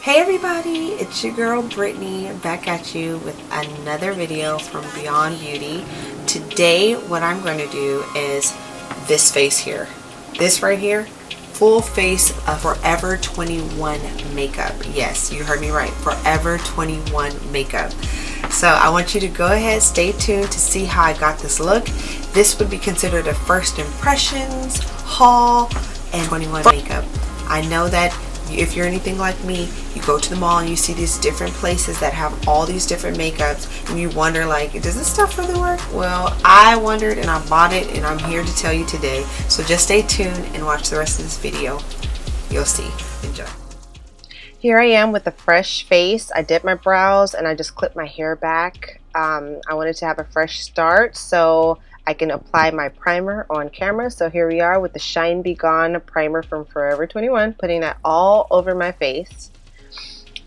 Hey everybody, it's your girl Brittany back at you with another video from Beyond Beauty. Today what I'm going to do is this face here. This right here, full face of Forever 21 makeup. Yes, you heard me right, Forever 21 makeup. So I want you to go ahead, stay tuned to see how I got this look. This would be considered a first impressions haul and 21 makeup. I know that if you're anything like me, you go to the mall and you see these different places that have all these different makeups and you wonder like, does this stuff really work? Well, I wondered and I bought it and I'm here to tell you today. So just stay tuned and watch the rest of this video. You'll see. Enjoy. Here I am with a fresh face. I did my brows and I just clipped my hair back. I wanted to have a fresh start so I can apply my primer on camera. So here we are with the Shine Be Gone primer from Forever 21, putting that all over my face,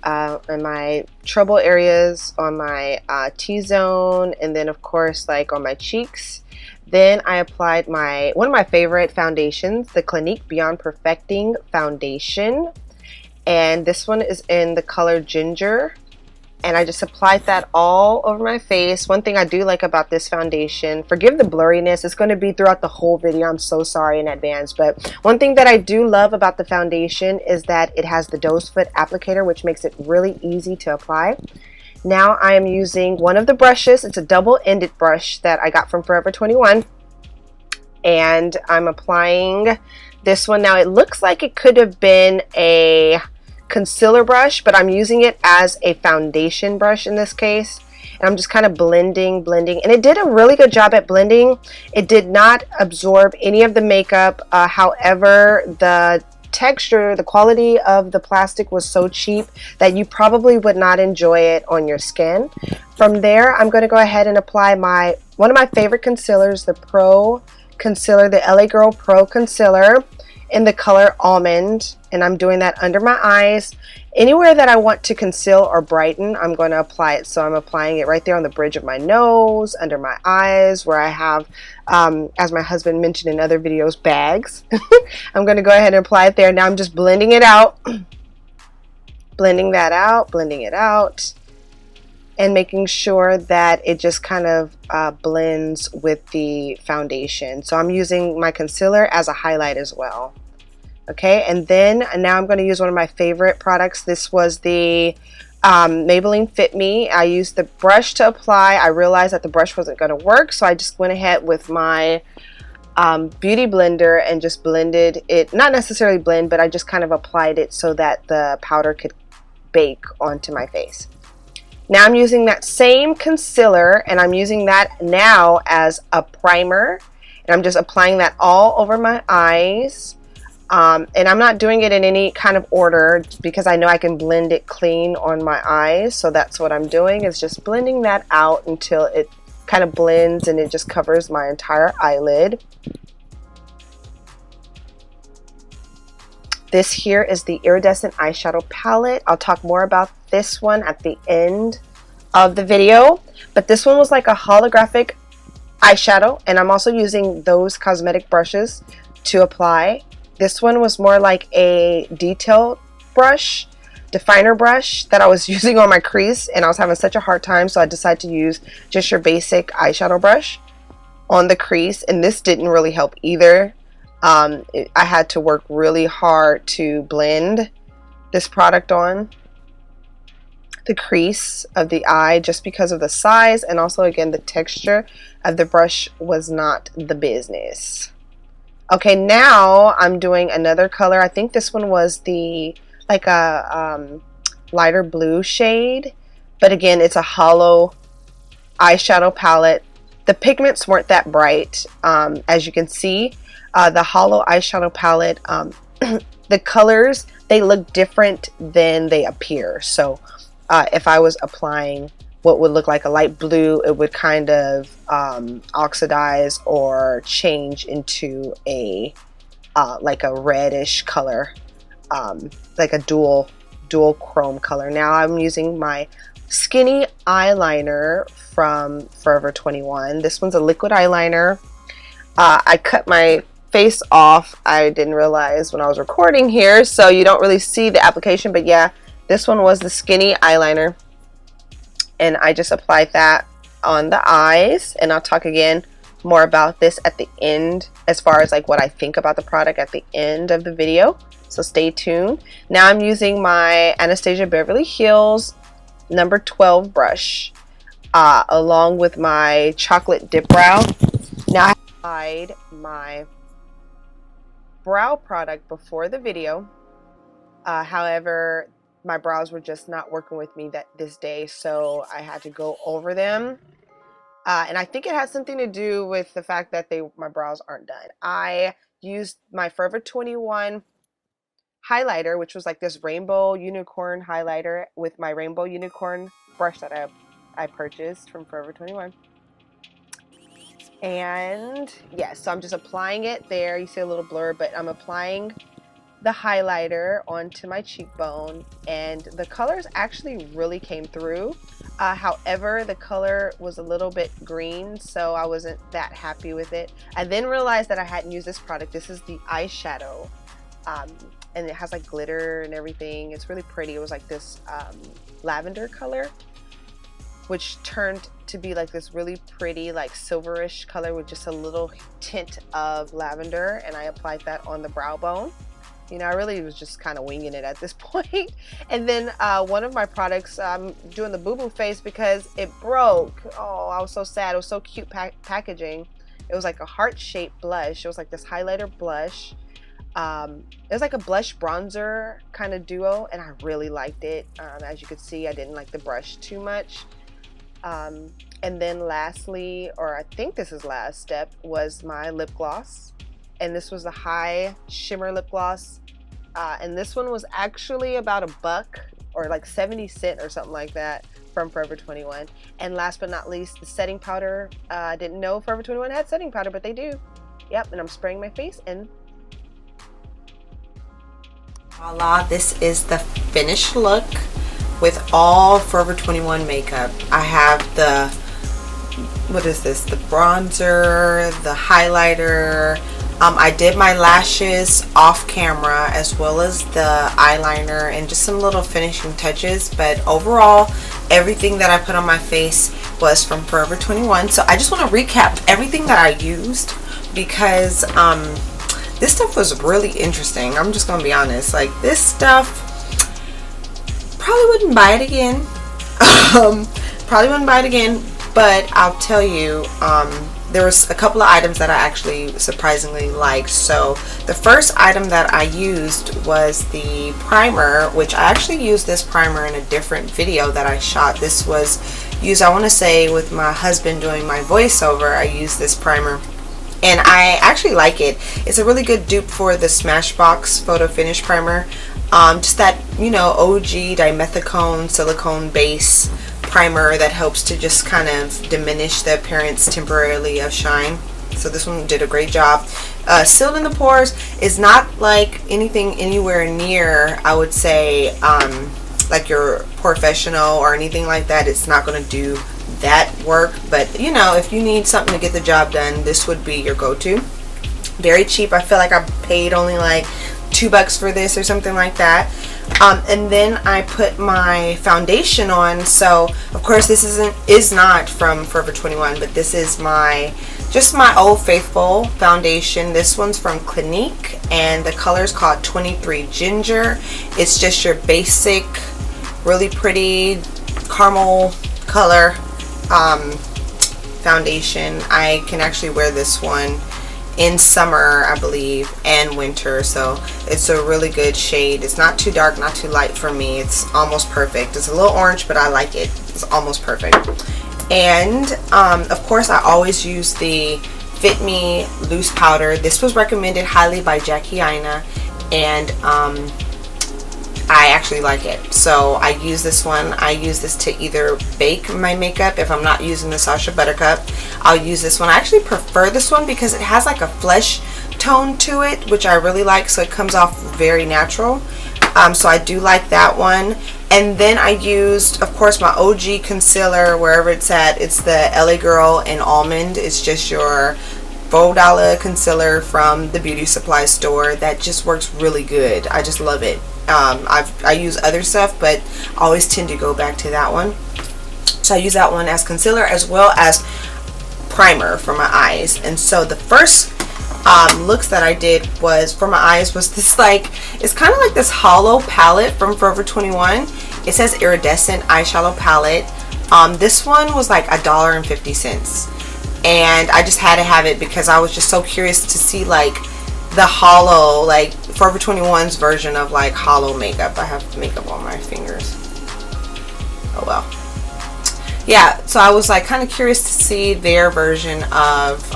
in my trouble areas, on my T-zone, and then of course like on my cheeks. Then I applied one of my favorite foundations, the Clinique Beyond Perfecting foundation, and this one is in the color Ginger. And I just applied that all over my face. One thing I do like about this foundation, forgive the blurriness, it's going to be throughout the whole video, I'm so sorry in advance, but one thing that I do love about the foundation is that it has the doe's foot applicator, which makes it really easy to apply. Now I am using one of the brushes. It's a double-ended brush that I got from Forever 21, and I'm applying this one. Now it looks like it could have been a concealer brush, but I'm using it as a foundation brush in this case, and I'm just kind of blending, and it did a really good job at blending. It did not absorb any of the makeup. However, the texture, the quality of the plastic was so cheap that you probably would not enjoy it on your skin. From there, I'm going to go ahead and apply one of my favorite concealers, the Pro Concealer, the LA Girl Pro Concealer in the color Almond, and I'm doing that under my eyes. Anywhere that I want to conceal or brighten, I'm going to apply it. So I'm applying it right there on the bridge of my nose, under my eyes, where I have, as my husband mentioned in other videos, bags. I'm going to go ahead and apply it there. Now I'm just blending it out, blending that out, blending it out, and making sure that it just kind of blends with the foundation. So I'm using my concealer as a highlight as well. Okay, and then now I'm going to use one of my favorite products. This was the Maybelline Fit Me. I used the brush to apply. I realized that the brush wasn't going to work, so I just went ahead with my beauty blender and just blended it. Not necessarily blend, but I just kind of applied it so that the powder could bake onto my face. Now I'm using that same concealer and I'm using that now as a primer, and I'm just applying that all over my eyes. And I'm not doing it in any kind of order because I know I can blend it clean on my eyes. So that's what I'm doing, is just blending that out until it kind of blends and it just covers my entire eyelid. This here is the Iridescent Eyeshadow Palette. I'll talk more about this one at the end of the video. But this one was like a holographic eyeshadow, and I'm also using those cosmetic brushes to apply. This one was more like a detail brush, definer brush that I was using on my crease, and I was having such a hard time, so I decided to use just your basic eyeshadow brush on the crease, and this didn't really help either. I had to work really hard to blend this product on the crease of the eye just because of the size, and also again the texture of the brush was not the business. Okay, now I'm doing another color. I think this one was the like a lighter blue shade, but again it's a hollow eyeshadow palette. The pigments weren't that bright, as you can see. The hollow eyeshadow palette, the colors, they look different than they appear. So if I was applying what would look like a light blue, it would kind of oxidize or change into a like a reddish color, like a dual chrome color. Now I'm using my Skinny eyeliner from Forever 21. This one's a liquid eyeliner. I cut my face off. I didn't realize when I was recording here, so you don't really see the application, but yeah, This one was the skinny eyeliner, and I just applied that on the eyes, and I'll talk again more about this at the end as far as like what I think about the product at the end of the video, so stay tuned. Now I'm using my Anastasia Beverly Hills number 12 brush along with my chocolate dip brow. Now I applied my brow product before the video, however my brows were just not working with me this day, so I had to go over them. And I think it has something to do with the fact that my brows aren't done. I used my Forever 21 highlighter, which was like this rainbow unicorn highlighter with my rainbow unicorn brush that I purchased from Forever 21. And yes, so I'm just applying it there. You see a little blur, but I'm applying the highlighter onto my cheekbone, and the colors actually really came through. However, the color was a little bit green, so I wasn't that happy with it. I then realized that I hadn't used this product. This is the eyeshadow, and it has like glitter and everything. It's really pretty. It was like this lavender color, which turned to be like this really pretty like silverish color with just a little tint of lavender, and I applied that on the brow bone. You know, I really was just kind of winging it at this point. And then one of my products, I'm doing the boo-boo face because it broke. Oh, I was so sad. It was so cute packaging. It was like a heart-shaped blush. It was like this highlighter blush. It was like a blush bronzer kind of duo, and I really liked it. As you could see, I didn't like the brush too much. And then lastly, or I think this is last step, was my lip gloss. And this was the high shimmer lip gloss. And this one was actually about $1 or like 70 cents or something like that from Forever 21. And last but not least, the setting powder. I didn't know Forever 21 had setting powder, but they do. Yep, and I'm spraying my face in. Voila, this is the finished look with all Forever 21 makeup. I have the, what is this? The bronzer, the highlighter. I did my lashes off camera as well as the eyeliner and just some little finishing touches, but overall everything that I put on my face was from Forever 21. So I just want to recap everything that I used because this stuff was really interesting. I'm just gonna be honest, like this stuff probably wouldn't buy it again. Probably wouldn't buy it again, but I'll tell you, there was a couple of items that I actually surprisingly liked. So the first item that I used was the primer, which I actually used this primer in a different video that I shot. This was used, I want to say, with my husband doing my voiceover. I used this primer and I actually like it. It's a really good dupe for the Smashbox Photo Finish Primer. Just that, you know, OG dimethicone silicone base primer that helps to just kind of diminish the appearance temporarily of shine. So this one did a great job. Sealed in the pores is not like anything anywhere near, I would say, like your Professional or anything like that. It's not going to do that work, but you know, if you need something to get the job done, this would be your go-to. Very cheap. I feel like I paid only like $2 for this or something like that. And then I put my foundation on. So of course this is not from Forever 21, but this is just my Old Faithful foundation. This one's from Clinique and the color is called 23 Ginger. It's just your basic, really pretty caramel color foundation. I can actually wear this one in summer, I believe, and winter, so it's a really good shade. It's not too dark, not too light for me. It's almost perfect. It's a little orange, but I like it. It's almost perfect. And of course I always use the Fit Me loose powder. This was recommended highly by Jackie Aina, and I actually like it. So I use this one. I use this to either bake my makeup. If I'm not using the Sacha Buttercup, I'll use this one. I actually prefer this one because it has like a flesh tone to it, which I really like, so it comes off very natural. So I do like that one. And then I used, of course, my OG concealer wherever it's at. It's the LA Girl in Almond. It's just your $4 concealer from the beauty supply store that just works really good. I just love it. I use other stuff, but I always tend to go back to that one. So I use that one as concealer as well as primer for my eyes. And so the first looks that I did was for my eyes was this, like, it's kind of like this hollow palette from Forever 21. It says iridescent eyeshadow palette. This one was like $1.50, and I just had to have it because I was just so curious to see like the hollow, like Forever 21's version of like hollow makeup. I have makeup on my fingers. Oh well. Yeah, so I was like kind of curious to see their version of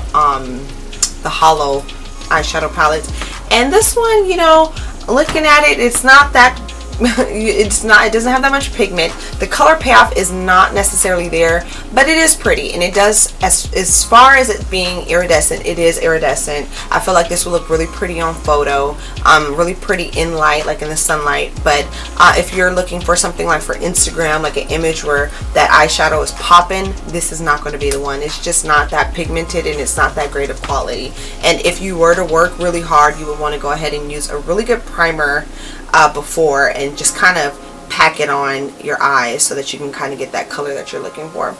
the hollow eyeshadow palettes. And this one, you know, looking at it, it's not that it doesn't have that much pigment. The color payoff is not necessarily there, but it is pretty, and it does, as far as it being iridescent, it is iridescent. I feel like this will look really pretty on photo, really pretty in light, like in the sunlight. But if you're looking for something like for Instagram, like an image where that eyeshadow is popping, this is not going to be the one. It's just not that pigmented, and it's not that great of quality. And if you were to work really hard, you would want to go ahead and use a really good primer before, and just kind of pack it on your eyes so that you can kind of get that color that you're looking for.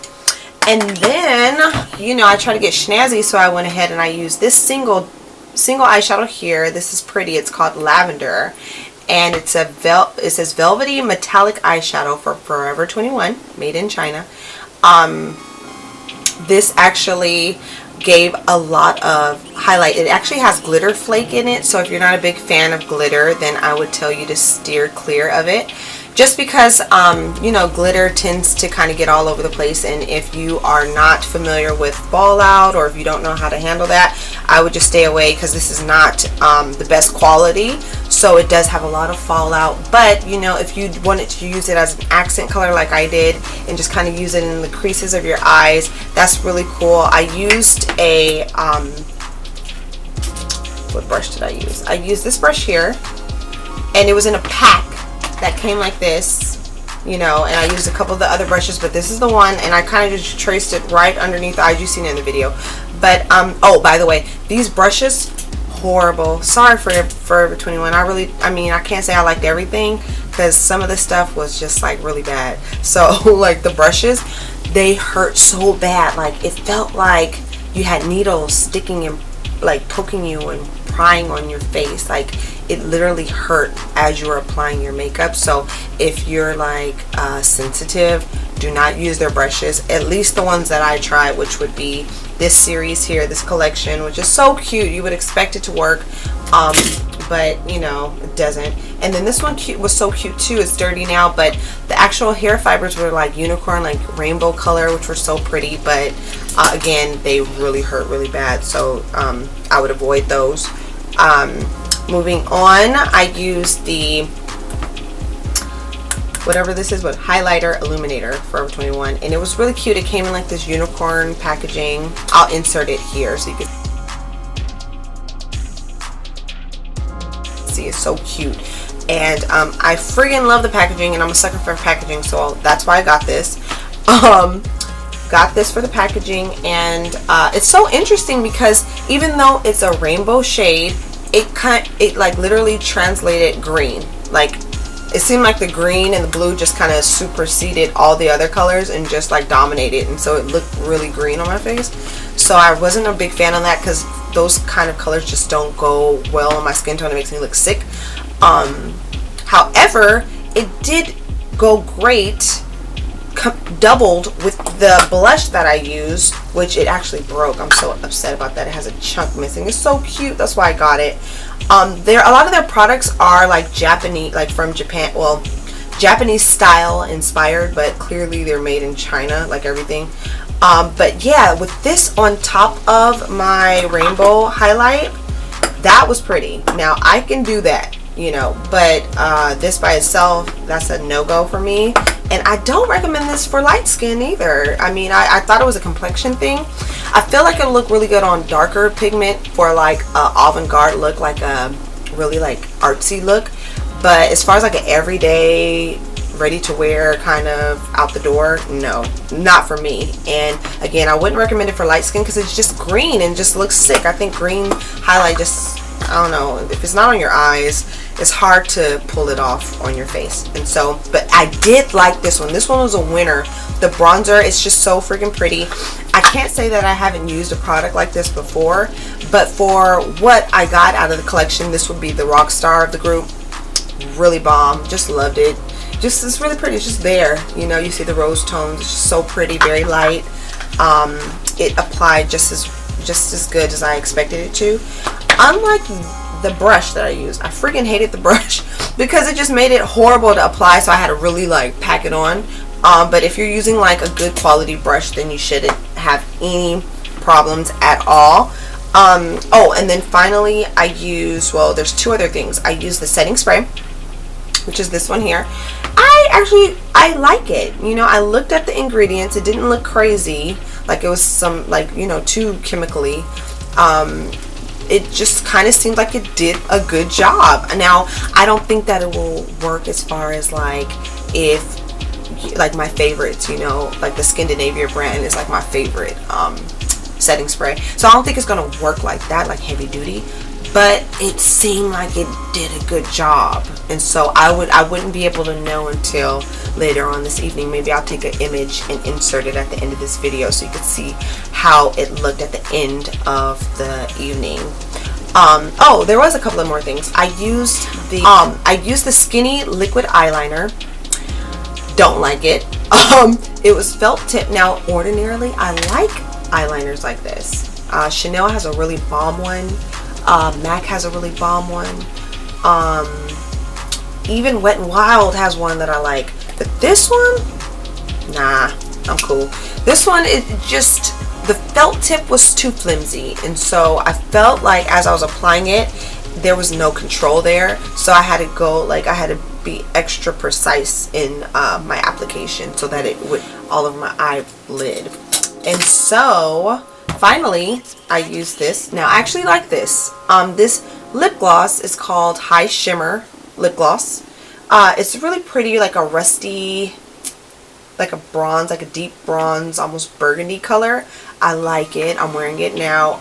And then, you know, I try to get snazzy, so I went ahead and I used this single eyeshadow here. This is pretty. It's called Lavender, and it says velvety metallic eyeshadow for Forever 21, made in China. This actually gave a lot of highlight. It actually has glitter flake in it, so if you're not a big fan of glitter, then I would tell you to steer clear of it, just because you know, glitter tends to kind of get all over the place, and if you are not familiar with fallout, or if you don't know how to handle that, I would just stay away, because this is not the best quality. So it does have a lot of fallout, but you know, if you wanted to use it as an accent color like I did, and just kind of use it in the creases of your eyes, that's really cool. I used a what brush did I use? I used this brush here, and it was in a pack that came like this, you know, and I used a couple of the other brushes, but this is the one, and I kind of just traced it right underneath the eyes. You've seen it in the video. But oh, by the way, these brushes, horrible. Sorry for Forever 21. I mean, I can't say I liked everything, because some of the stuff was just like really bad. So like the brushes, they hurt so bad. Like it felt like you had needles sticking and like poking you and prying on your face. Like it literally hurt as you were applying your makeup. So if you're like sensitive, do not use their brushes, at least the ones that I tried, which would be this series here, this collection, which is so cute. You would expect it to work, but you know, it doesn't. And then this one was so cute too. It's dirty now, but the actual hair fibers were like unicorn, like rainbow color, which were so pretty. But again, they really hurt really bad, so I would avoid those. Moving on, I used the whatever this is, what, highlighter illuminator Forever 21, and it was really cute. It came in like this unicorn packaging. I'll insert it here so you can see. It's so cute, and I friggin' love the packaging, and I'm a sucker for packaging, so that's why I got this. Got this for the packaging, and it's so interesting because even though it's a rainbow shade, it like literally translated green. Like it seemed like the green and the blue just kind of superseded all the other colors and just like dominated, and so it looked really green on my face. So I wasn't a big fan of that, because those kind of colors just don't go well on my skin tone. It makes me look sick. However, it did go great, doubled with the blush that I used, which it actually broke. I'm so upset about that. It has a chunk missing. It's so cute. That's why I got it. A lot of their products are like Japanese, like from Japan, well, Japanese style inspired, but clearly they're made in China, like everything. But yeah, with this on top of my rainbow highlight, that was pretty. Now I can do that, you know, but this by itself, that's a no-go for me. And I don't recommend this for light skin either. I mean, I thought it was a complexion thing. I feel like it'll look really good on darker pigment for like a avant-garde look, like a really like artsy look. But as far as like an everyday, ready to wear kind of out the door, no, not for me. And again, I wouldn't recommend it for light skin because it's just green and just looks sick. I think green highlight just I don't know, if it's not on your eyes, it's hard to pull it off on your face. And so, but I did like this one. This one was a winner. The bronzer is just so freaking pretty. I can't say that I haven't used a product like this before, but for what I got out of the collection, this would be the rock star of the group. Really bomb. Just loved it. Just, it's really pretty. It's just there. You know, you see the rose tones. It's just so pretty, very light. It applied just as good as I expected it to. Unlike the brush that I used, I freaking hated the brush because it just made it horrible to apply, so I had to really like pack it on. But if you're using like a good quality brush, then you shouldn't have any problems at all. Oh, and then finally I use, well, there's two other things. I use the setting spray, which is this one here. I like it. You know, I looked at the ingredients. It didn't look crazy, like it was some, like, you know, too chemically. It just kind of seemed like it did a good job. Now, I don't think that it will work as far as like if, like my favorites, you know, like the Scandinavia brand is like my favorite setting spray. So I don't think it's gonna work like that, like heavy duty. But it seemed like it did a good job, and so I wouldn't be able to know until later on this evening. Maybe I'll take an image and insert it at the end of this video so you can see how it looked at the end of the evening. Oh, there was a couple of more things. I used the Skinny liquid eyeliner. Don't like it. It was felt tip. Now, ordinarily I like eyeliners like this. Chanel has a really bomb one. MAC has a really bomb one. Even Wet n Wild has one that I like. But this one, nah, I'm cool. This one, it just, the felt tip was too flimsy. And so I felt like as I was applying it, there was no control there. So I had to go, like, I had to be extra precise in my application so that it would all over my eyelid. And so finally, I use this. Now, I actually like this. This lip gloss is called High Shimmer Lip Gloss. It's really pretty, like a rusty, like a bronze, like a deep bronze, almost burgundy color. I like it. I'm wearing it now.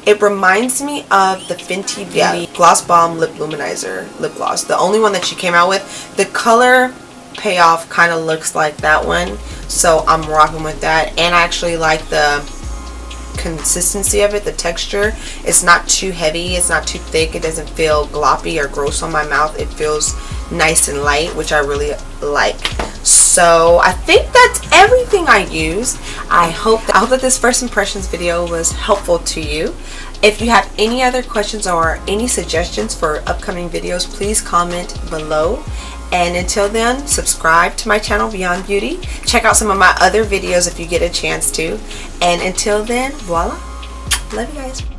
It reminds me of the Fenty Beauty Gloss Bomb Lip Luminizer lip gloss. The only one that she came out with. The color payoff kind of looks like that one, so I'm rocking with that. And I actually like the consistency of it, the texture. It's not too heavy, it's not too thick, it doesn't feel gloppy or gross on my mouth. It feels nice and light, which I really like. So I think that's everything I used. I hope that this first impressions video was helpful to you. If you have any other questions or any suggestions for upcoming videos, please comment below. And until then, subscribe to my channel, Beyond Beauty. Check out some of my other videos if you get a chance to. And until then, voila. Love you guys.